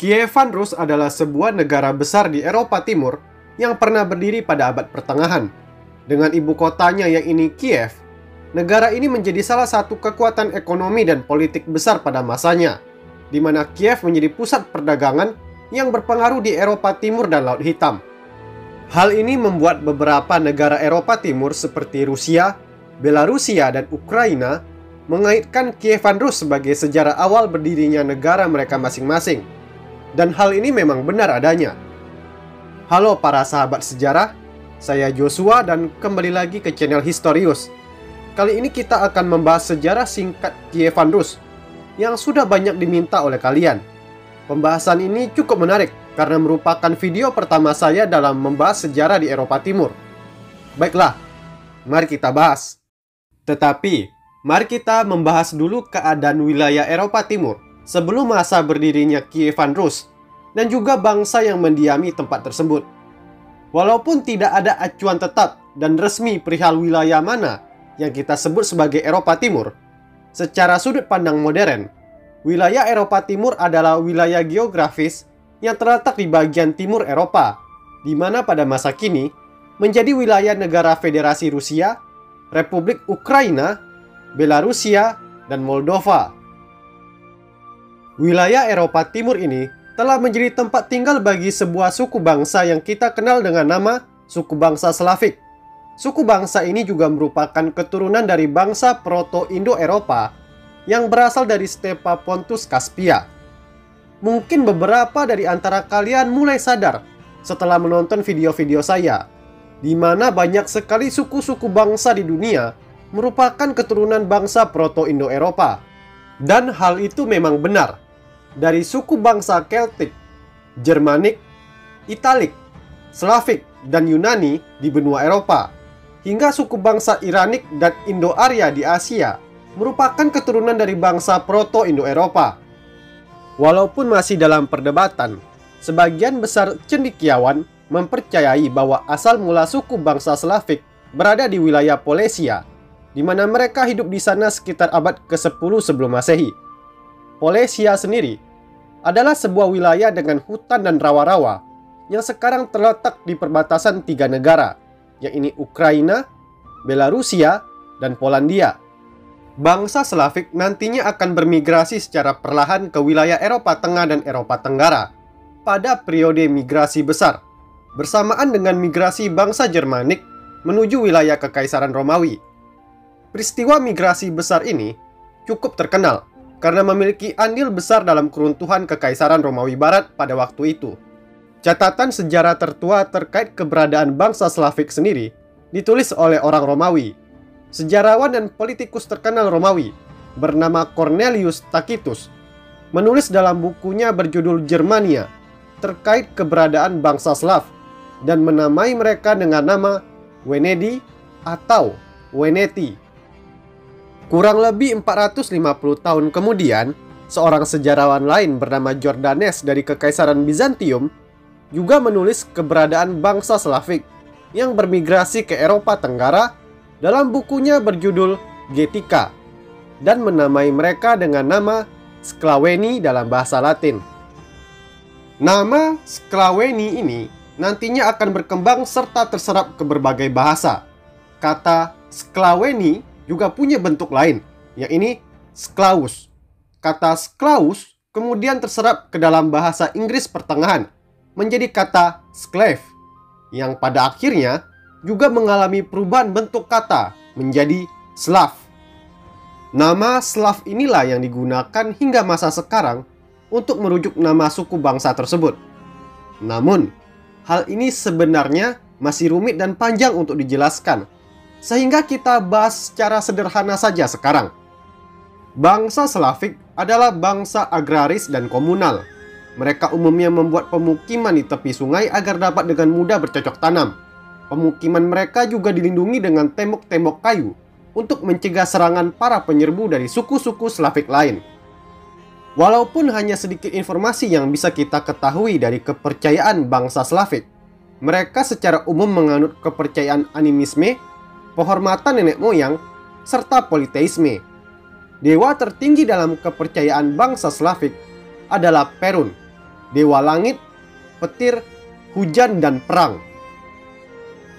Kievan Rus adalah sebuah negara besar di Eropa Timur yang pernah berdiri pada abad pertengahan. Dengan ibu kotanya yang ini Kiev, negara ini menjadi salah satu kekuatan ekonomi dan politik besar pada masanya, di mana Kiev menjadi pusat perdagangan yang berpengaruh di Eropa Timur dan Laut Hitam. Hal ini membuat beberapa negara Eropa Timur seperti Rusia, Belarusia, dan Ukraina mengaitkan Kievan Rus sebagai sejarah awal berdirinya negara mereka masing-masing. Dan hal ini memang benar adanya. Halo para sahabat sejarah, saya Joshua dan kembali lagi ke channel Historius. Kali ini kita akan membahas sejarah singkat Kievan Rus yang sudah banyak diminta oleh kalian. Pembahasan ini cukup menarik karena merupakan video pertama saya dalam membahas sejarah di Eropa Timur. Baiklah, mari kita bahas. Tetapi, mari kita membahas dulu keadaan wilayah Eropa Timur sebelum masa berdirinya Kievan Rus dan juga bangsa yang mendiami tempat tersebut. Walaupun tidak ada acuan tetap dan resmi perihal wilayah mana yang kita sebut sebagai Eropa Timur, secara sudut pandang modern, wilayah Eropa Timur adalah wilayah geografis yang terletak di bagian timur Eropa, di mana pada masa kini menjadi wilayah negara Federasi Rusia, Republik Ukraina, Belarusia, dan Moldova. Wilayah Eropa Timur ini telah menjadi tempat tinggal bagi sebuah suku bangsa yang kita kenal dengan nama suku bangsa Slavik. Suku bangsa ini juga merupakan keturunan dari bangsa Proto-Indo-Eropa yang berasal dari stepa Pontus Kaspia. Mungkin beberapa dari antara kalian mulai sadar setelah menonton video-video saya, di mana banyak sekali suku-suku bangsa di dunia merupakan keturunan bangsa Proto-Indo-Eropa. Dan hal itu memang benar. Dari suku bangsa Keltik, Germanik, Italik, Slavik, dan Yunani di benua Eropa, hingga suku bangsa Iranik dan Indo-Arya di Asia merupakan keturunan dari bangsa Proto-Indo-Eropa. Walaupun masih dalam perdebatan, sebagian besar cendekiawan mempercayai bahwa asal mula suku bangsa Slavik berada di wilayah Polesia, di mana mereka hidup di sana sekitar abad ke-10 sebelum Masehi. Polesia sendiri adalah sebuah wilayah dengan hutan dan rawa-rawa yang sekarang terletak di perbatasan 3 negara, yaitu Ukraina, Belarusia, dan Polandia. Bangsa Slavik nantinya akan bermigrasi secara perlahan ke wilayah Eropa Tengah dan Eropa Tenggara pada periode migrasi besar, bersamaan dengan migrasi bangsa Germanik menuju wilayah Kekaisaran Romawi. Peristiwa migrasi besar ini cukup terkenal karena memiliki andil besar dalam keruntuhan Kekaisaran Romawi Barat pada waktu itu. Catatan sejarah tertua terkait keberadaan bangsa Slavik sendiri ditulis oleh orang Romawi. Sejarawan dan politikus terkenal Romawi bernama Cornelius Tacitus menulis dalam bukunya berjudul Germania terkait keberadaan bangsa Slav dan menamai mereka dengan nama Venedi atau Veneti. Kurang lebih 450 tahun kemudian, seorang sejarawan lain bernama Jordanes dari Kekaisaran Bizantium juga menulis keberadaan bangsa Slavik yang bermigrasi ke Eropa Tenggara dalam bukunya berjudul Getica dan menamai mereka dengan nama Sclaveni dalam bahasa Latin. Nama Sclaveni ini nantinya akan berkembang serta terserap ke berbagai bahasa. Kata Sclaveni juga punya bentuk lain, yaitu Sclaus. Kata Sclaus kemudian terserap ke dalam bahasa Inggris pertengahan menjadi kata Sclave, yang pada akhirnya juga mengalami perubahan bentuk kata menjadi Slav. Nama Slav inilah yang digunakan hingga masa sekarang untuk merujuk nama suku bangsa tersebut. Namun, hal ini sebenarnya masih rumit dan panjang untuk dijelaskan, sehingga kita bahas secara sederhana saja sekarang. Bangsa Slavik adalah bangsa agraris dan komunal. Mereka umumnya membuat pemukiman di tepi sungai agar dapat dengan mudah bercocok tanam. Pemukiman mereka juga dilindungi dengan tembok-tembok kayu untuk mencegah serangan para penyerbu dari suku-suku Slavik lain. Walaupun hanya sedikit informasi yang bisa kita ketahui dari kepercayaan bangsa Slavik, mereka secara umum menganut kepercayaan animisme, penghormatan nenek moyang, serta politeisme. Dewa tertinggi dalam kepercayaan bangsa Slavik adalah Perun. dewa langit, petir, hujan, dan perang.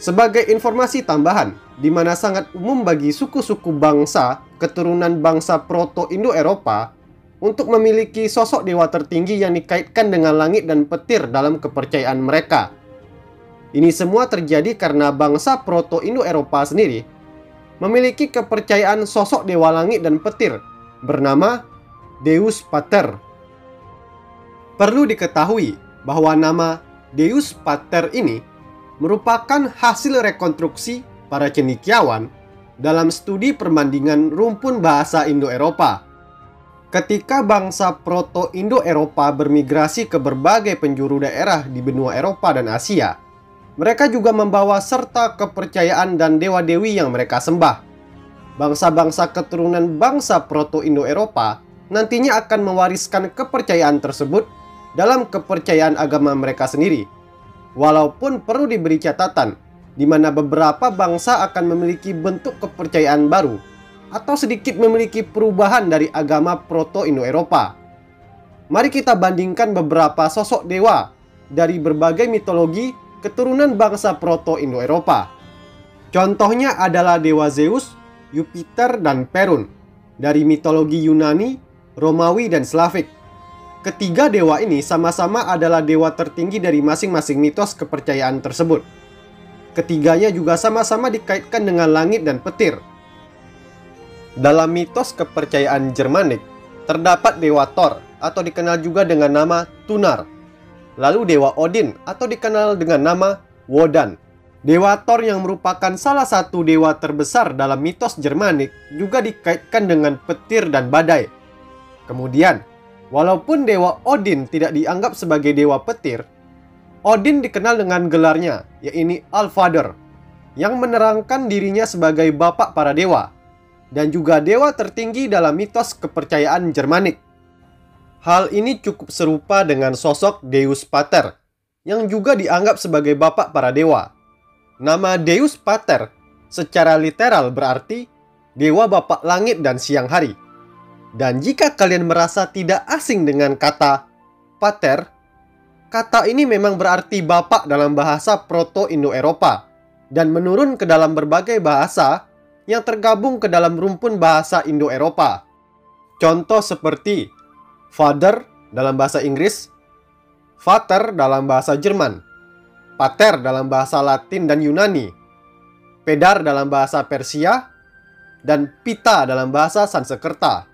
Sebagai informasi tambahan, di mana sangat umum bagi suku-suku bangsa keturunan bangsa Proto-Indo-Eropa untuk memiliki sosok dewa tertinggi yang dikaitkan dengan langit dan petir dalam kepercayaan mereka. Ini semua terjadi karena bangsa Proto-Indo-Eropa sendiri memiliki kepercayaan sosok dewa langit dan petir bernama Deus Pater. Perlu diketahui bahwa nama Deus Pater ini merupakan hasil rekonstruksi para cendekiawan dalam studi perbandingan rumpun bahasa Indo-Eropa. Ketika bangsa Proto-Indo-Eropa bermigrasi ke berbagai penjuru daerah di benua Eropa dan Asia, mereka juga membawa serta kepercayaan dan dewa-dewi yang mereka sembah. Bangsa-bangsa keturunan bangsa Proto-Indo-Eropa nantinya akan mewariskan kepercayaan tersebut dalam kepercayaan agama mereka sendiri. Walaupun perlu diberi catatan, di mana beberapa bangsa akan memiliki bentuk kepercayaan baru atau sedikit memiliki perubahan dari agama Proto-Indo-Eropa. Mari kita bandingkan beberapa sosok dewa dari berbagai mitologi keturunan bangsa Proto-Indo-Eropa. Contohnya adalah dewa Zeus, Jupiter, dan Perun dari mitologi Yunani, Romawi, dan Slavik. Ketiga dewa ini sama-sama adalah dewa tertinggi dari masing-masing mitos kepercayaan tersebut. Ketiganya juga sama-sama dikaitkan dengan langit dan petir. Dalam mitos kepercayaan Jermanik, terdapat dewa Thor atau dikenal juga dengan nama Tunar. Lalu dewa Odin atau dikenal dengan nama Wodan. Dewa Thor yang merupakan salah satu dewa terbesar dalam mitos Jermanik juga dikaitkan dengan petir dan badai. Kemudian, walaupun dewa Odin tidak dianggap sebagai dewa petir, Odin dikenal dengan gelarnya, yaitu Allfather, yang menerangkan dirinya sebagai bapak para dewa, dan juga dewa tertinggi dalam mitos kepercayaan Jermanik. Hal ini cukup serupa dengan sosok Deus Pater, yang juga dianggap sebagai bapak para dewa. Nama Deus Pater secara literal berarti dewa bapak langit dan siang hari. Dan jika kalian merasa tidak asing dengan kata Pater, kata ini memang berarti bapak dalam bahasa Proto-Indo-Eropa dan menurun ke dalam berbagai bahasa yang tergabung ke dalam rumpun bahasa Indo-Eropa. Contoh seperti father dalam bahasa Inggris, vater dalam bahasa Jerman, pater dalam bahasa Latin dan Yunani, pedar dalam bahasa Persia, dan pita dalam bahasa Sanskerta.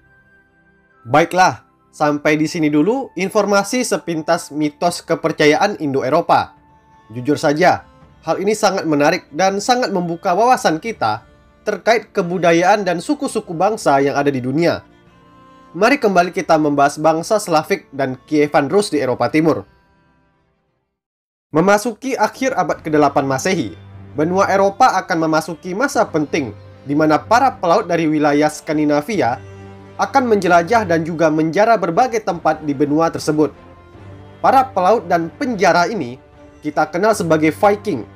Baiklah, sampai di sini dulu informasi sepintas mitos kepercayaan Indo-Eropa. Jujur saja, hal ini sangat menarik dan sangat membuka wawasan kita terkait kebudayaan dan suku-suku bangsa yang ada di dunia. Mari kembali kita membahas bangsa Slavik dan Kievan Rus di Eropa Timur. Memasuki akhir abad ke-8 Masehi, benua Eropa akan memasuki masa penting di mana para pelaut dari wilayah Skandinavia akan menjelajah dan juga menjara berbagai tempat di benua tersebut. Para pelaut dan penjara ini kita kenal sebagai Viking,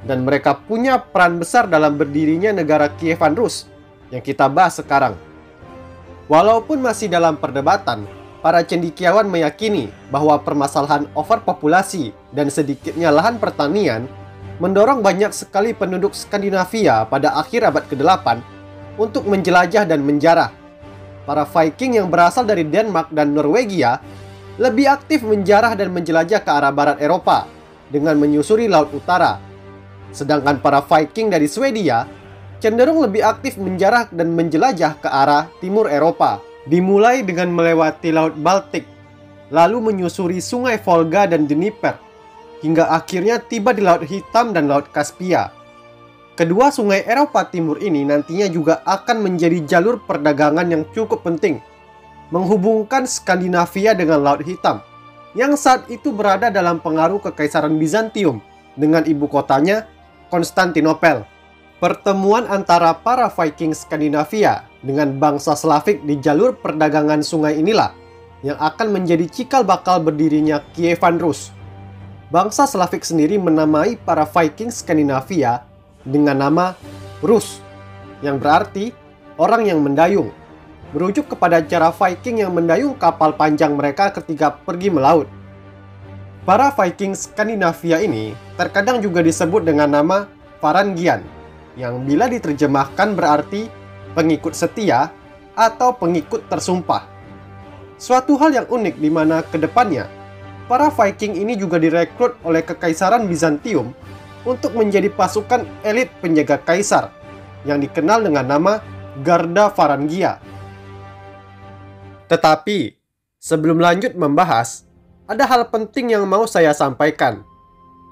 dan mereka punya peran besar dalam berdirinya negara Kievan Rus yang kita bahas sekarang. Walaupun masih dalam perdebatan, para cendekiawan meyakini bahwa permasalahan overpopulasi dan sedikitnya lahan pertanian mendorong banyak sekali penduduk Skandinavia pada akhir abad ke-8 untuk menjelajah dan menjarah. Para Viking yang berasal dari Denmark dan Norwegia lebih aktif menjarah dan menjelajah ke arah barat Eropa dengan menyusuri Laut Utara. Sedangkan para Viking dari Swedia cenderung lebih aktif menjarah dan menjelajah ke arah timur Eropa, dimulai dengan melewati Laut Baltik, lalu menyusuri sungai Volga dan Dnieper, hingga akhirnya tiba di Laut Hitam dan Laut Kaspia. Kedua sungai Eropa Timur ini nantinya juga akan menjadi jalur perdagangan yang cukup penting, menghubungkan Skandinavia dengan Laut Hitam, yang saat itu berada dalam pengaruh Kekaisaran Bizantium dengan ibu kotanya Konstantinopel. Pertemuan antara para Viking Skandinavia dengan bangsa Slavik di jalur perdagangan sungai inilah yang akan menjadi cikal bakal berdirinya Kievan Rus. Bangsa Slavik sendiri menamai para Viking Skandinavia dengan nama Rus, yang berarti orang yang mendayung, merujuk kepada cara Viking yang mendayung kapal panjang mereka ketika pergi melaut. Para Viking Skandinavia ini terkadang juga disebut dengan nama Varangian, yang bila diterjemahkan berarti pengikut setia atau pengikut tersumpah. Suatu hal yang unik di mana kedepannya, para Viking ini juga direkrut oleh Kekaisaran Bizantium untuk menjadi pasukan elit penjaga kaisar yang dikenal dengan nama Garda Varangia. Tetapi, sebelum lanjut membahas, ada hal penting yang mau saya sampaikan.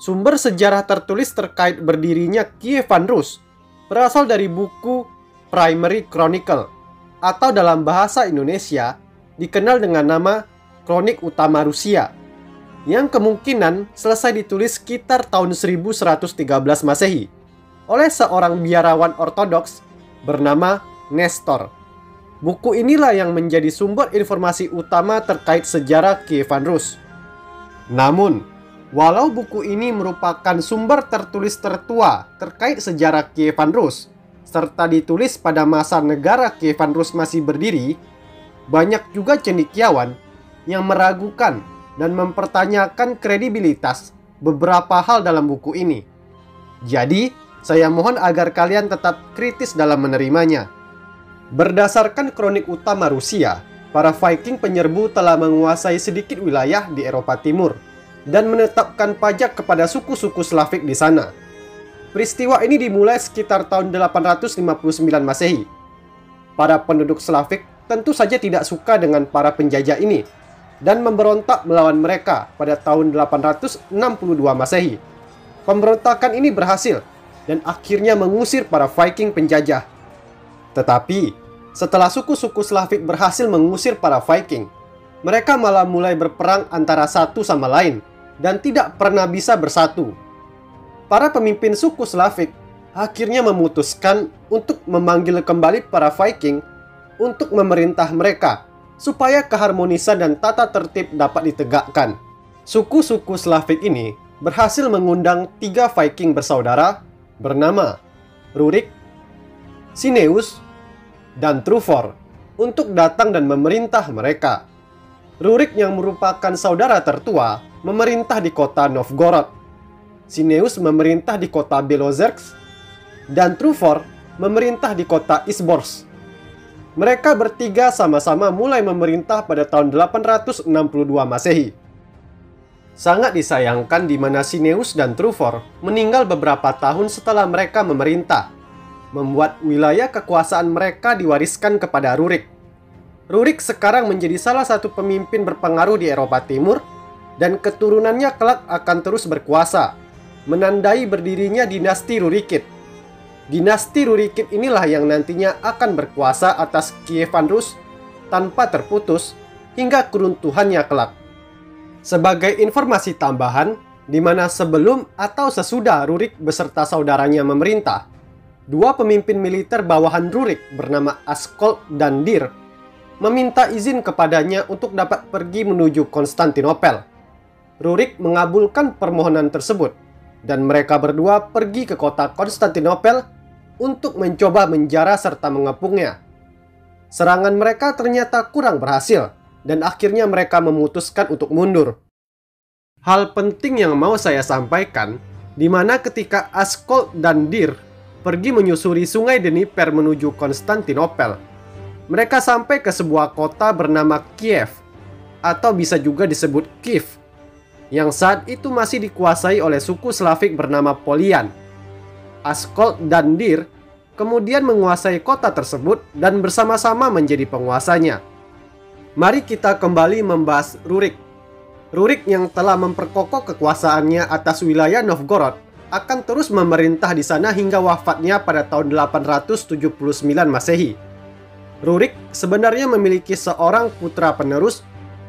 Sumber sejarah tertulis terkait berdirinya Kievan Rus berasal dari buku Primary Chronicle, atau dalam bahasa Indonesia dikenal dengan nama Kronik Utama Rusia, yang kemungkinan selesai ditulis sekitar tahun 1113 Masehi oleh seorang biarawan Ortodoks bernama Nestor. Buku inilah yang menjadi sumber informasi utama terkait sejarah Kievan Rus. Namun, walau buku ini merupakan sumber tertulis tertua terkait sejarah Kievan Rus, serta ditulis pada masa negara Kievan Rus masih berdiri, banyak juga cendekiawan yang meragukan dan mempertanyakan kredibilitas beberapa hal dalam buku ini. Jadi, saya mohon agar kalian tetap kritis dalam menerimanya. Berdasarkan kronik utama Rusia, para Viking penyerbu telah menguasai sedikit wilayah di Eropa Timur dan menetapkan pajak kepada suku-suku Slavik di sana. Peristiwa ini dimulai sekitar tahun 859 Masehi. Para penduduk Slavik tentu saja tidak suka dengan para penjajah ini dan memberontak melawan mereka pada tahun 862 Masehi. Pemberontakan ini berhasil dan akhirnya mengusir para Viking penjajah. Tetapi, setelah suku-suku Slavik berhasil mengusir para Viking, mereka malah mulai berperang antara satu sama lain dan tidak pernah bisa bersatu. Para pemimpin suku Slavik akhirnya memutuskan untuk memanggil kembali para Viking untuk memerintah mereka supaya keharmonisan dan tata tertib dapat ditegakkan. Suku-suku Slavik ini berhasil mengundang 3 Viking bersaudara bernama Rurik, Sineus, dan Trufor untuk datang dan memerintah mereka. Rurik yang merupakan saudara tertua memerintah di kota Novgorod, Sineus memerintah di kota Belozersk, dan Trufor memerintah di kota Izborsk. Mereka bertiga sama-sama mulai memerintah pada tahun 862 Masehi. Sangat disayangkan di mana Sineus dan Trufor meninggal beberapa tahun setelah mereka memerintah, membuat wilayah kekuasaan mereka diwariskan kepada Rurik. Rurik sekarang menjadi salah satu pemimpin berpengaruh di Eropa Timur dan keturunannya kelak akan terus berkuasa, menandai berdirinya dinasti Rurikid. Dinasti Rurikid inilah yang nantinya akan berkuasa atas Kievan Rus tanpa terputus hingga keruntuhannya kelak. Sebagai informasi tambahan, di mana sebelum atau sesudah Rurik beserta saudaranya memerintah, 2 pemimpin militer bawahan Rurik bernama Askold dan Dir meminta izin kepadanya untuk dapat pergi menuju Konstantinopel. Rurik mengabulkan permohonan tersebut dan mereka berdua pergi ke kota Konstantinopel untuk mencoba menjara serta mengepungnya. Serangan mereka ternyata kurang berhasil dan akhirnya mereka memutuskan untuk mundur. Hal penting yang mau saya sampaikan, di mana ketika Askold dan Dir pergi menyusuri sungai Dnieper menuju Konstantinopel, mereka sampai ke sebuah kota bernama Kiev, atau bisa juga disebut Kiev, yang saat itu masih dikuasai oleh suku Slavik bernama Polian. Askold dan Dir kemudian menguasai kota tersebut dan bersama-sama menjadi penguasanya. Mari kita kembali membahas Rurik. Rurik yang telah memperkokoh kekuasaannya atas wilayah Novgorod akan terus memerintah di sana hingga wafatnya pada tahun 879 Masehi. Rurik sebenarnya memiliki seorang putra penerus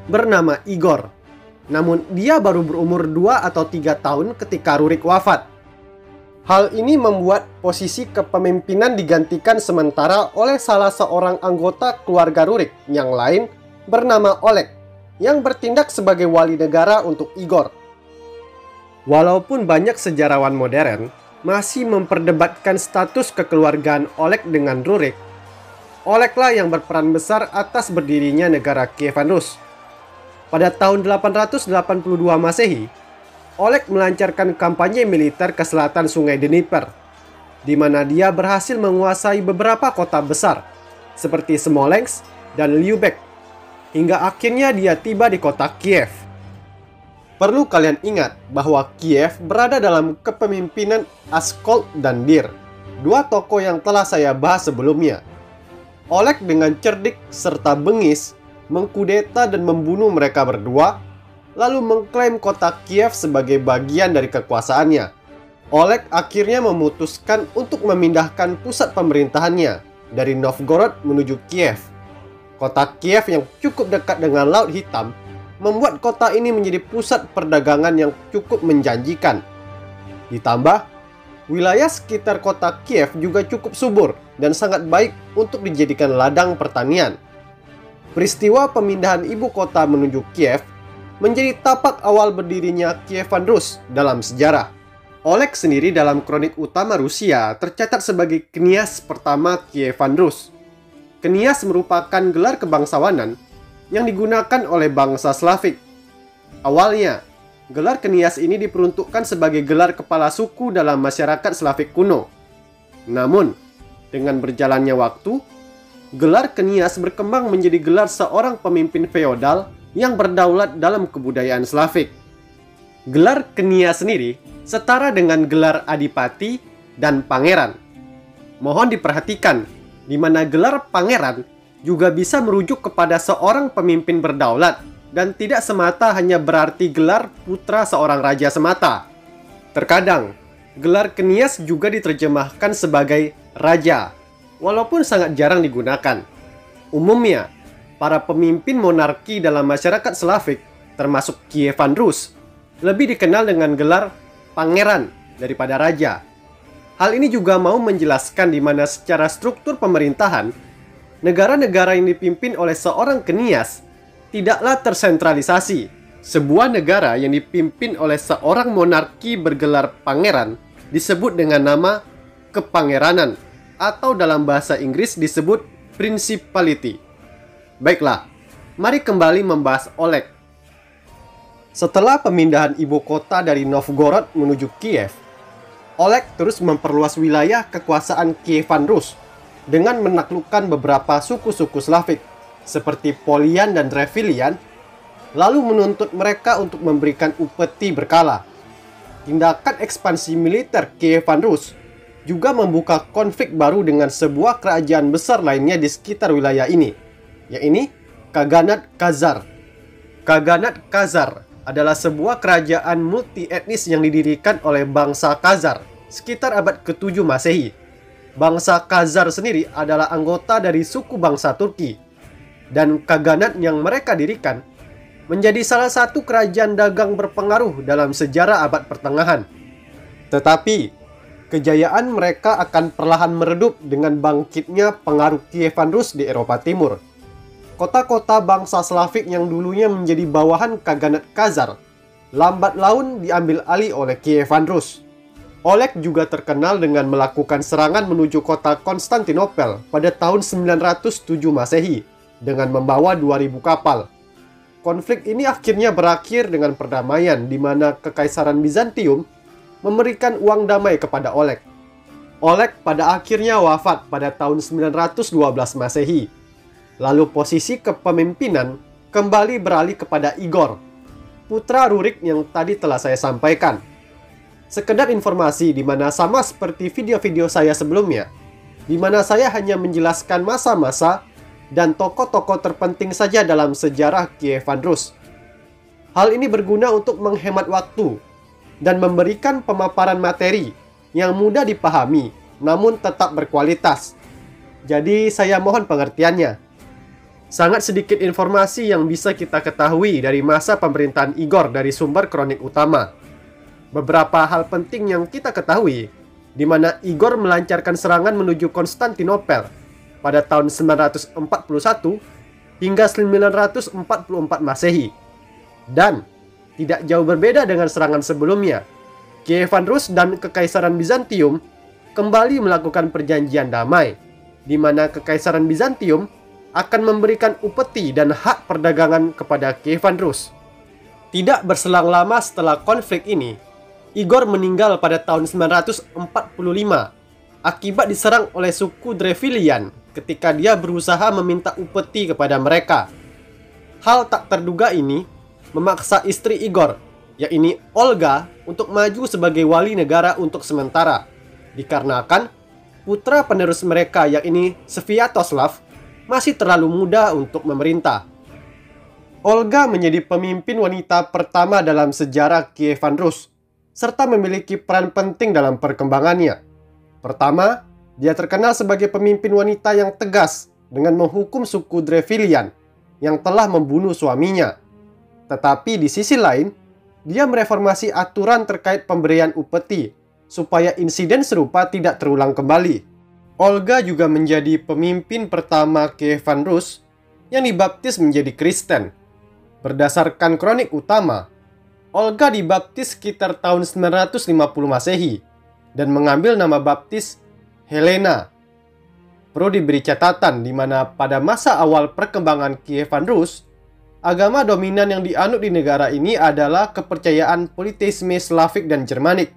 bernama Igor. Namun dia baru berumur 2 atau 3 tahun ketika Rurik wafat. Hal ini membuat posisi kepemimpinan digantikan sementara oleh salah seorang anggota keluarga Rurik yang lain bernama Oleg, yang bertindak sebagai wali negara untuk Igor. Walaupun banyak sejarawan modern masih memperdebatkan status kekeluargaan Oleg dengan Rurik, Oleglah yang berperan besar atas berdirinya negara Kievan Rus. Pada tahun 882 Masehi, Oleg melancarkan kampanye militer ke selatan Sungai Dnieper, di mana dia berhasil menguasai beberapa kota besar seperti Smolensk dan Lyubech, hingga akhirnya dia tiba di kota Kiev. Perlu kalian ingat bahwa Kiev berada dalam kepemimpinan Askol dan Dir, dua tokoh yang telah saya bahas sebelumnya. Oleg dengan cerdik serta bengis mengkudeta dan membunuh mereka berdua, lalu mengklaim kota Kiev sebagai bagian dari kekuasaannya. Oleg akhirnya memutuskan untuk memindahkan pusat pemerintahannya dari Novgorod menuju Kiev. Kota Kiev yang cukup dekat dengan Laut Hitam membuat kota ini menjadi pusat perdagangan yang cukup menjanjikan. Ditambah, wilayah sekitar kota Kiev juga cukup subur dan sangat baik untuk dijadikan ladang pertanian. Peristiwa pemindahan ibu kota menuju Kiev menjadi tapak awal berdirinya Kievan Rus dalam sejarah. Oleg sendiri dalam kronik utama Rusia tercatat sebagai Kniaz pertama Kievan Rus. Kniaz merupakan gelar kebangsawanan yang digunakan oleh bangsa Slavik. Awalnya, gelar Kniaz ini diperuntukkan sebagai gelar kepala suku dalam masyarakat Slavik kuno. Namun, dengan berjalannya waktu, gelar Kniaz berkembang menjadi gelar seorang pemimpin feodal yang berdaulat dalam kebudayaan Slavik. Gelar Kniaz sendiri setara dengan gelar adipati dan pangeran. Mohon diperhatikan, di mana gelar pangeran juga bisa merujuk kepada seorang pemimpin berdaulat dan tidak semata hanya berarti gelar putra seorang raja semata. Terkadang, gelar Kniaz juga diterjemahkan sebagai raja, walaupun sangat jarang digunakan. Umumnya, para pemimpin monarki dalam masyarakat Slavik, termasuk Kievan Rus, lebih dikenal dengan gelar pangeran daripada raja. Hal ini juga mau menjelaskan di mana secara struktur pemerintahan, negara-negara yang dipimpin oleh seorang Kniaz tidaklah tersentralisasi. Sebuah negara yang dipimpin oleh seorang monarki bergelar pangeran disebut dengan nama kepangeranan, atau dalam bahasa Inggris disebut principality. Baiklah, mari kembali membahas Oleg. Setelah pemindahan ibu kota dari Novgorod menuju Kiev, Oleg terus memperluas wilayah kekuasaan Kievan Rus dengan menaklukkan beberapa suku-suku Slavik seperti Polian dan Revilian, lalu menuntut mereka untuk memberikan upeti berkala. Tindakan ekspansi militer Kievan Rus juga membuka konflik baru dengan sebuah kerajaan besar lainnya di sekitar wilayah ini, yaitu Khaganat Khazar. Khaganat Khazar adalah sebuah kerajaan multi-etnis yang didirikan oleh bangsa Khazar sekitar abad ke-7 Masehi. Bangsa Khazar sendiri adalah anggota dari suku bangsa Turki, dan Khaganat yang mereka dirikan menjadi salah satu kerajaan dagang berpengaruh dalam sejarah abad pertengahan. Tetapi kejayaan mereka akan perlahan meredup dengan bangkitnya pengaruh Kievan Rus di Eropa Timur. Kota-kota bangsa Slavik yang dulunya menjadi bawahan Khaganat Khazar lambat laun diambil alih oleh Kievan Rus. Oleg juga terkenal dengan melakukan serangan menuju kota Konstantinopel pada tahun 907 Masehi dengan membawa 2000 kapal. Konflik ini akhirnya berakhir dengan perdamaian di mana Kekaisaran Bizantium memberikan uang damai kepada Oleg. Oleg pada akhirnya wafat pada tahun 912 Masehi. Lalu posisi kepemimpinan kembali beralih kepada Igor, putra Rurik yang tadi telah saya sampaikan. Sekedar informasi di mana sama seperti video-video saya sebelumnya, di mana saya hanya menjelaskan masa-masa dan tokoh-tokoh terpenting saja dalam sejarah Kievan Rus. Hal ini berguna untuk menghemat waktu dan memberikan pemaparan materi yang mudah dipahami namun tetap berkualitas. Jadi saya mohon pengertiannya. Sangat sedikit informasi yang bisa kita ketahui dari masa pemerintahan Igor dari sumber kronik utama. Beberapa hal penting yang kita ketahui, di mana Igor melancarkan serangan menuju Konstantinopel pada tahun 941 hingga 944 Masehi. Dan tidak jauh berbeda dengan serangan sebelumnya, Kievan Rus dan Kekaisaran Bizantium kembali melakukan perjanjian damai, di mana Kekaisaran Bizantium akan memberikan upeti dan hak perdagangan kepada Kievan Rus. Tidak berselang lama setelah konflik ini, Igor meninggal pada tahun 945 akibat diserang oleh suku Drevilian ketika dia berusaha meminta upeti kepada mereka. Hal tak terduga ini memaksa istri Igor, yaitu Olga, untuk maju sebagai wali negara untuk sementara, dikarenakan putra penerus mereka, yaitu Sviatoslav, masih terlalu muda untuk memerintah. Olga menjadi pemimpin wanita pertama dalam sejarah Kievan Rus, serta memiliki peran penting dalam perkembangannya. Pertama, dia terkenal sebagai pemimpin wanita yang tegas dengan menghukum suku Drevilian yang telah membunuh suaminya. Tetapi di sisi lain, dia mereformasi aturan terkait pemberian upeti supaya insiden serupa tidak terulang kembali. Olga juga menjadi pemimpin pertama Kievan Rus yang dibaptis menjadi Kristen. Berdasarkan kronik utama, Olga dibaptis sekitar tahun 950 Masehi dan mengambil nama baptis Helena. Perlu diberi catatan di mana pada masa awal perkembangan Kievan Rus, agama dominan yang dianut di negara ini adalah kepercayaan politeisme Slavik dan Jermanik.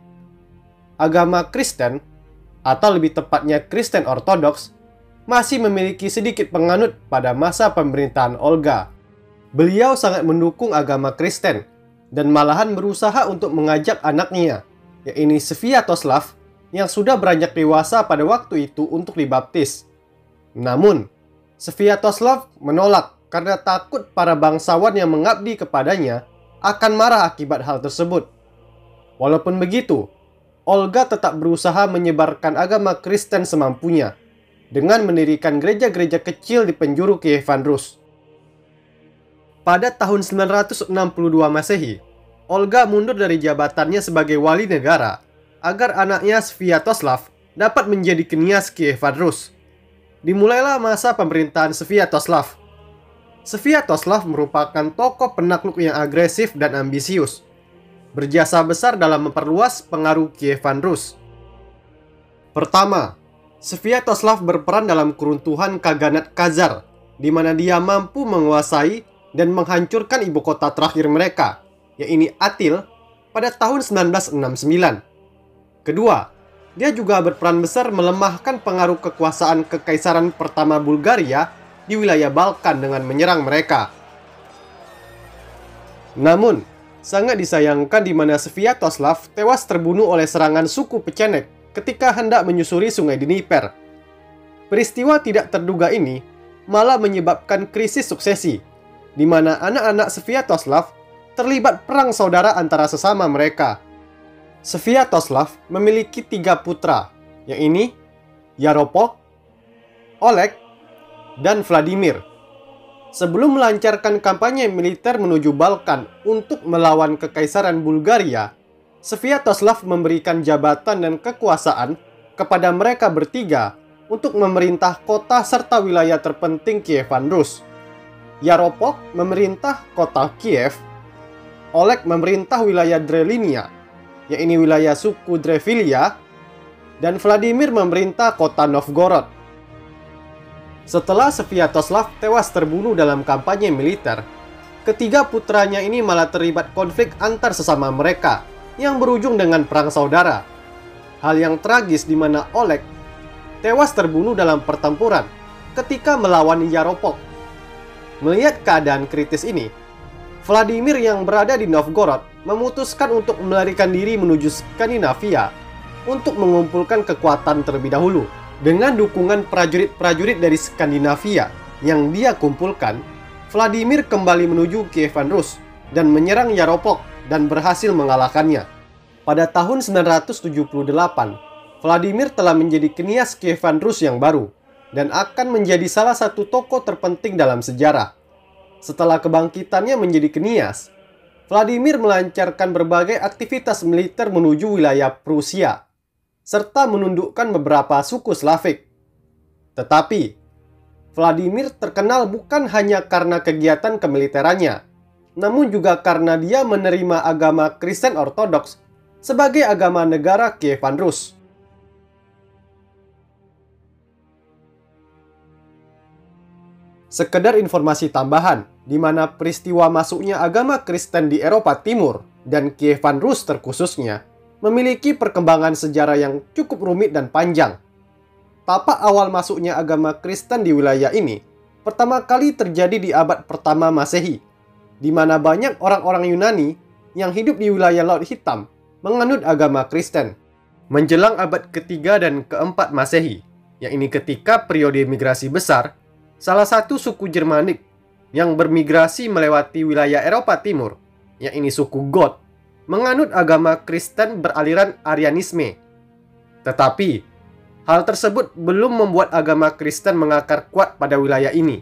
Agama Kristen, atau lebih tepatnya Kristen Ortodoks, masih memiliki sedikit penganut pada masa pemerintahan Olga. Beliau sangat mendukung agama Kristen dan malahan berusaha untuk mengajak anaknya, yaitu Sviatoslav, yang sudah beranjak dewasa pada waktu itu untuk dibaptis. Namun, Sviatoslav menolak karena takut para bangsawan yang mengabdi kepadanya akan marah akibat hal tersebut. Walaupun begitu, Olga tetap berusaha menyebarkan agama Kristen semampunya dengan mendirikan gereja-gereja kecil di penjuru Kievan Rus. Pada tahun 962 Masehi, Olga mundur dari jabatannya sebagai wali negara agar anaknya Sviatoslav dapat menjadi kniaz Kievan Rus. Dimulailah masa pemerintahan Sviatoslav. Sviatoslav merupakan tokoh penakluk yang agresif dan ambisius, berjasa besar dalam memperluas pengaruh Kievan Rus. Pertama, Sviatoslav berperan dalam keruntuhan Khaganat Khazar, di mana dia mampu menguasai dan menghancurkan ibu kota terakhir mereka, yaitu Atil, pada tahun 969. Kedua, dia juga berperan besar melemahkan pengaruh kekuasaan Kekaisaran pertama Bulgaria di wilayah Balkan dengan menyerang mereka. Namun, sangat disayangkan di mana Sviatoslav tewas terbunuh oleh serangan suku Pecenek ketika hendak menyusuri sungai Dnieper. Peristiwa tidak terduga ini malah menyebabkan krisis suksesi, di mana anak-anak Sviatoslav terlibat perang saudara antara sesama mereka. Sviatoslav memiliki 3 putra, yaitu Yaropolk, Oleg, dan Vladimir. Sebelum melancarkan kampanye militer menuju Balkan untuk melawan Kekaisaran Bulgaria, Sviatoslav memberikan jabatan dan kekuasaan kepada mereka bertiga untuk memerintah kota serta wilayah terpenting Kievan Rus. Yaropolk memerintah kota Kiev, Oleg memerintah wilayah Drelinia, yaitu wilayah suku Drevilia, dan Vladimir memerintah kota Novgorod. Setelah Sviatoslav tewas terbunuh dalam kampanye militer, ketiga putranya ini malah terlibat konflik antar sesama mereka yang berujung dengan perang saudara. Hal yang tragis di mana Oleg tewas terbunuh dalam pertempuran ketika melawan Yaropolk. Melihat keadaan kritis ini, Vladimir yang berada di Novgorod memutuskan untuk melarikan diri menuju Skandinavia untuk mengumpulkan kekuatan terlebih dahulu. Dengan dukungan prajurit-prajurit dari Skandinavia yang dia kumpulkan, Vladimir kembali menuju Kievan Rus dan menyerang Yaropolk dan berhasil mengalahkannya. Pada tahun 978, Vladimir telah menjadi kniaz Kievan Rus yang baru dan akan menjadi salah satu tokoh terpenting dalam sejarah. Setelah kebangkitannya menjadi kniaz, Vladimir melancarkan berbagai aktivitas militer menuju wilayah Prusia, serta menundukkan beberapa suku Slavik. Tetapi, Vladimir terkenal bukan hanya karena kegiatan kemiliterannya, namun juga karena dia menerima agama Kristen Ortodoks sebagai agama negara Kievan Rus. Sekedar informasi tambahan, di mana peristiwa masuknya agama Kristen di Eropa Timur dan Kievan Rus terkhususnya memiliki perkembangan sejarah yang cukup rumit dan panjang. Tapak awal masuknya agama Kristen di wilayah ini pertama kali terjadi di abad pertama Masehi, di mana banyak orang-orang Yunani yang hidup di wilayah Laut Hitam menganut agama Kristen. Menjelang abad ketiga dan keempat Masehi, yakni ketika periode migrasi besar, salah satu suku Jermanik yang bermigrasi melewati wilayah Eropa Timur, yakni suku Goth, menganut agama Kristen beraliran Arianisme. Tetapi, hal tersebut belum membuat agama Kristen mengakar kuat pada wilayah ini.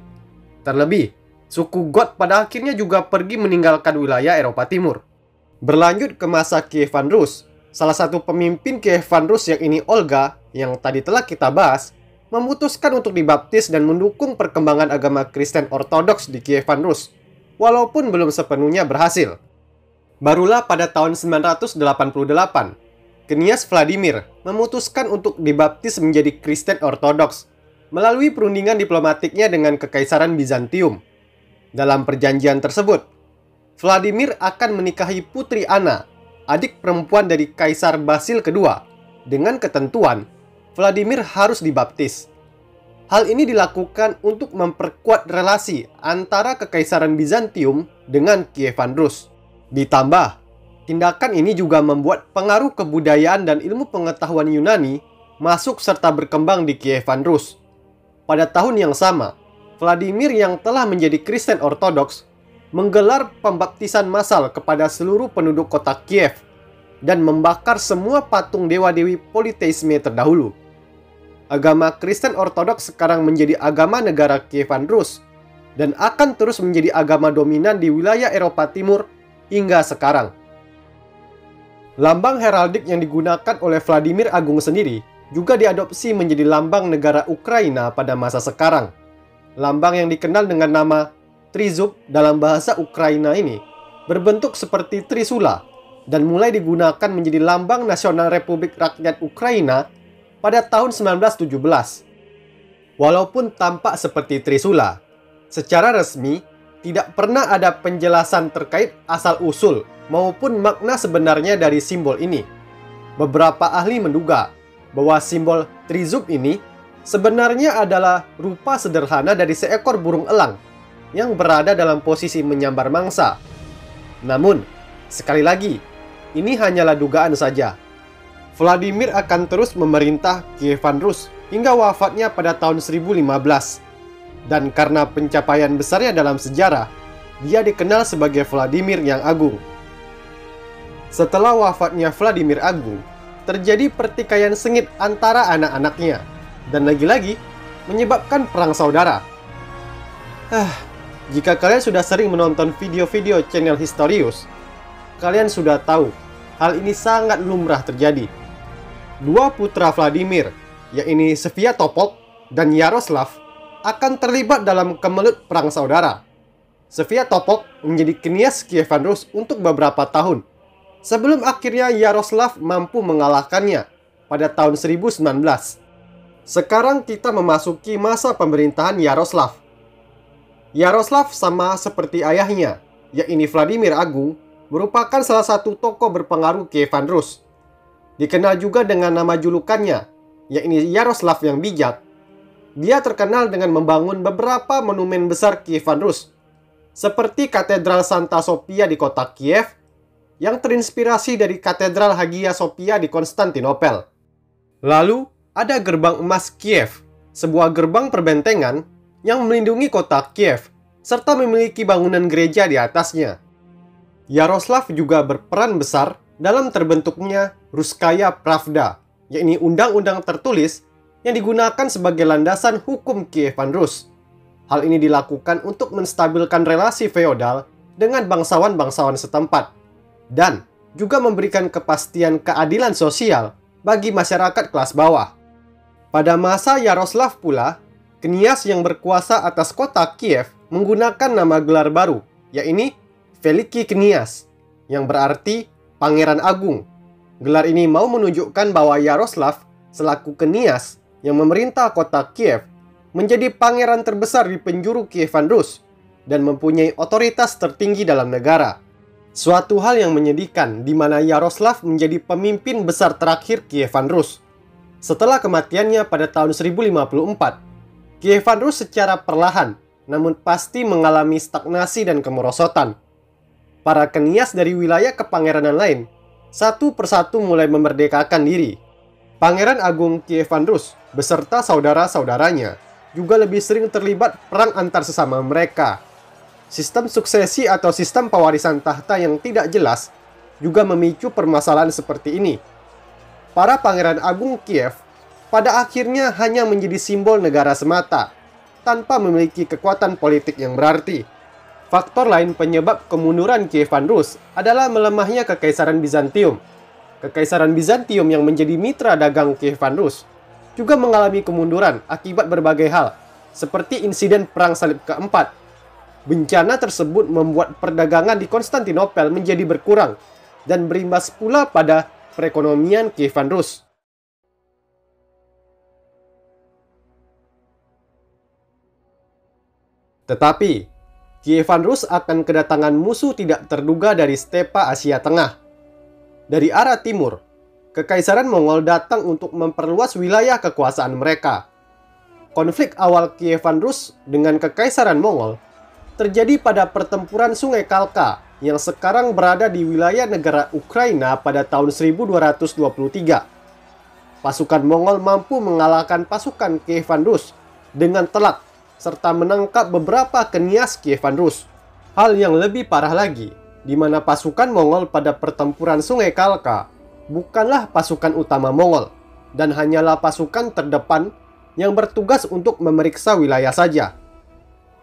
Terlebih, suku Goth pada akhirnya juga pergi meninggalkan wilayah Eropa Timur. Berlanjut ke masa Kievan Rus, salah satu pemimpin Kievan Rus yang ini Olga, yang tadi telah kita bahas, memutuskan untuk dibaptis dan mendukung perkembangan agama Kristen Ortodoks di Kievan Rus, walaupun belum sepenuhnya berhasil. Barulah pada tahun 988, Kniaz Vladimir memutuskan untuk dibaptis menjadi Kristen Ortodoks melalui perundingan diplomatiknya dengan Kekaisaran Bizantium. Dalam perjanjian tersebut, Vladimir akan menikahi putri Anna, adik perempuan dari Kaisar Basil II, dengan ketentuan Vladimir harus dibaptis. Hal ini dilakukan untuk memperkuat relasi antara Kekaisaran Bizantium dengan Kievan Rus. Ditambah, tindakan ini juga membuat pengaruh kebudayaan dan ilmu pengetahuan Yunani masuk serta berkembang di Kievan Rus. Pada tahun yang sama, Vladimir yang telah menjadi Kristen Ortodoks menggelar pembaptisan massal kepada seluruh penduduk kota Kiev dan membakar semua patung dewa-dewi politeisme terdahulu. Agama Kristen Ortodoks sekarang menjadi agama negara Kievan Rus dan akan terus menjadi agama dominan di wilayah Eropa Timur hingga sekarang. Lambang heraldik yang digunakan oleh Vladimir Agung sendiri juga diadopsi menjadi lambang negara Ukraina pada masa sekarang. Lambang yang dikenal dengan nama Trizub dalam bahasa Ukraina ini berbentuk seperti trisula dan mulai digunakan menjadi lambang nasional Republik Rakyat Ukraina pada tahun 1917. Walaupun tampak seperti trisula, secara resmi tidak pernah ada penjelasan terkait asal-usul maupun makna sebenarnya dari simbol ini. Beberapa ahli menduga bahwa simbol trizub ini sebenarnya adalah rupa sederhana dari seekor burung elang yang berada dalam posisi menyambar mangsa. Namun, sekali lagi, ini hanyalah dugaan saja. Vladimir akan terus memerintah Kievan Rus hingga wafatnya pada tahun 1015. Dan karena pencapaian besarnya dalam sejarah, dia dikenal sebagai Vladimir yang Agung. Setelah wafatnya Vladimir Agung, terjadi pertikaian sengit antara anak-anaknya, dan lagi-lagi menyebabkan perang saudara. Jika kalian sudah sering menonton video-video channel Historius, kalian sudah tahu hal ini sangat lumrah terjadi. Dua putra Vladimir, yakni Sviatopolk dan Yaroslav, akan terlibat dalam kemelut perang saudara. Sviatopolk menjadi Kniaz Kievan Rus untuk beberapa tahun, sebelum akhirnya Yaroslav mampu mengalahkannya pada tahun 1019. Sekarang kita memasuki masa pemerintahan Yaroslav. Yaroslav sama seperti ayahnya, yakni Vladimir Agung, merupakan salah satu tokoh berpengaruh Kievan Rus. Dikenal juga dengan nama julukannya, yakni Yaroslav yang bijak. Dia terkenal dengan membangun beberapa monumen besar Kievan Rus, seperti Katedral Santa Sofia di kota Kiev, yang terinspirasi dari Katedral Hagia Sophia di Konstantinopel. Lalu, ada Gerbang Emas Kiev, sebuah gerbang perbentengan yang melindungi kota Kiev, serta memiliki bangunan gereja di atasnya. Yaroslav juga berperan besar dalam terbentuknya Ruskaya Pravda, yakni undang-undang tertulis yang digunakan sebagai landasan hukum Kievan Rus. Hal ini dilakukan untuk menstabilkan relasi feodal dengan bangsawan-bangsawan setempat, dan juga memberikan kepastian keadilan sosial bagi masyarakat kelas bawah. Pada masa Yaroslav pula, Kniaz yang berkuasa atas kota Kiev menggunakan nama gelar baru, yakni Veliki Kniaz, yang berarti Pangeran Agung. Gelar ini mau menunjukkan bahwa Yaroslav selaku Kniaz yang memerintah kota Kiev menjadi pangeran terbesar di penjuru Kievan Rus dan mempunyai otoritas tertinggi dalam negara. Suatu hal yang menyedihkan di mana Yaroslav menjadi pemimpin besar terakhir Kievan Rus. Setelah kematiannya pada tahun 1054, Kievan Rus secara perlahan namun pasti mengalami stagnasi dan kemerosotan. Para kenias dari wilayah kepangeranan lain satu persatu mulai memerdekakan diri. Pangeran Agung Kievan Rus beserta saudara-saudaranya juga lebih sering terlibat perang antar sesama mereka. Sistem suksesi atau sistem pewarisan tahta yang tidak jelas juga memicu permasalahan seperti ini. Para Pangeran Agung Kiev pada akhirnya hanya menjadi simbol negara semata, tanpa memiliki kekuatan politik yang berarti. Faktor lain penyebab kemunduran Kievan Rus adalah melemahnya Kekaisaran Bizantium. Kekaisaran Bizantium yang menjadi mitra dagang Kievan Rus juga mengalami kemunduran akibat berbagai hal, seperti insiden Perang Salib keempat. Bencana tersebut membuat perdagangan di Konstantinopel menjadi berkurang dan berimbas pula pada perekonomian Kievan Rus. Tetapi, Kievan Rus akan kedatangan musuh tidak terduga dari stepa Asia Tengah. Dari arah timur, Kekaisaran Mongol datang untuk memperluas wilayah kekuasaan mereka. Konflik awal Kievan Rus dengan Kekaisaran Mongol terjadi pada pertempuran Sungai Kalka yang sekarang berada di wilayah negara Ukraina pada tahun 1223. Pasukan Mongol mampu mengalahkan pasukan Kievan Rus dengan telak serta menangkap beberapa kenias Kievan Rus. Hal yang lebih parah lagi, di mana pasukan Mongol pada pertempuran Sungai Kalka bukanlah pasukan utama Mongol dan hanyalah pasukan terdepan yang bertugas untuk memeriksa wilayah saja.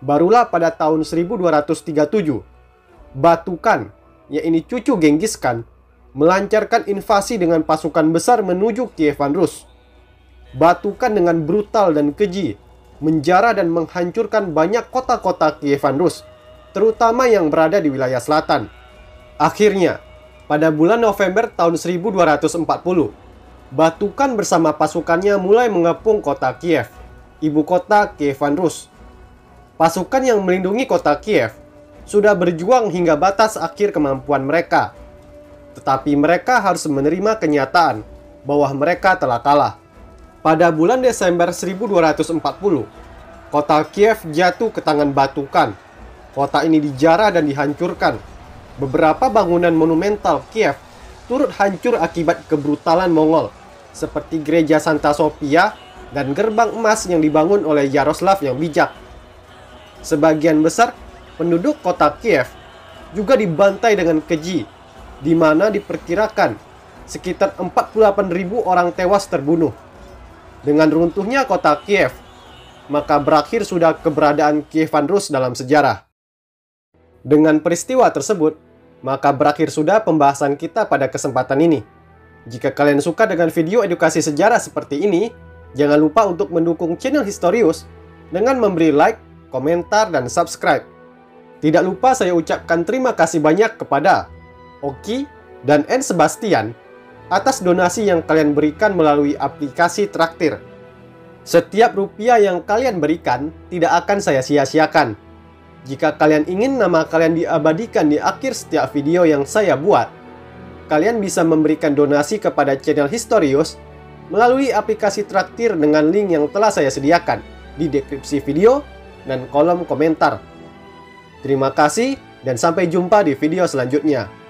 Barulah pada tahun 1237, Batukan, yaitu cucu Genghis Khan, melancarkan invasi dengan pasukan besar menuju Kievan Rus. Batukan dengan brutal dan keji menjara dan menghancurkan banyak kota-kota Kievan Rus, terutama yang berada di wilayah selatan. Akhirnya, pada bulan November tahun 1240, Batukan bersama pasukannya mulai mengepung kota Kiev, ibu kota Kievan Rus. Pasukan yang melindungi kota Kiev sudah berjuang hingga batas akhir kemampuan mereka. Tetapi mereka harus menerima kenyataan bahwa mereka telah kalah. Pada bulan Desember 1240, kota Kiev jatuh ke tangan Batukan. Kota ini dijarah dan dihancurkan. Beberapa bangunan monumental Kiev turut hancur akibat kebrutalan Mongol, seperti gereja Santa Sofia dan gerbang emas yang dibangun oleh Yaroslav yang bijak. Sebagian besar penduduk kota Kiev juga dibantai dengan keji, di mana diperkirakan sekitar 48.000 orang tewas terbunuh. Dengan runtuhnya kota Kiev, maka berakhir sudah keberadaan Kievan Rus dalam sejarah. Dengan peristiwa tersebut, maka berakhir sudah pembahasan kita pada kesempatan ini. Jika kalian suka dengan video edukasi sejarah seperti ini, jangan lupa untuk mendukung channel Historius dengan memberi like, komentar, dan subscribe. Tidak lupa saya ucapkan terima kasih banyak kepada Oki dan N. Sebastian atas donasi yang kalian berikan melalui aplikasi Traktir. Setiap rupiah yang kalian berikan tidak akan saya sia-siakan. Jika kalian ingin nama kalian diabadikan di akhir setiap video yang saya buat, kalian bisa memberikan donasi kepada channel Historius melalui aplikasi Traktir dengan link yang telah saya sediakan di deskripsi video dan kolom komentar. Terima kasih dan sampai jumpa di video selanjutnya.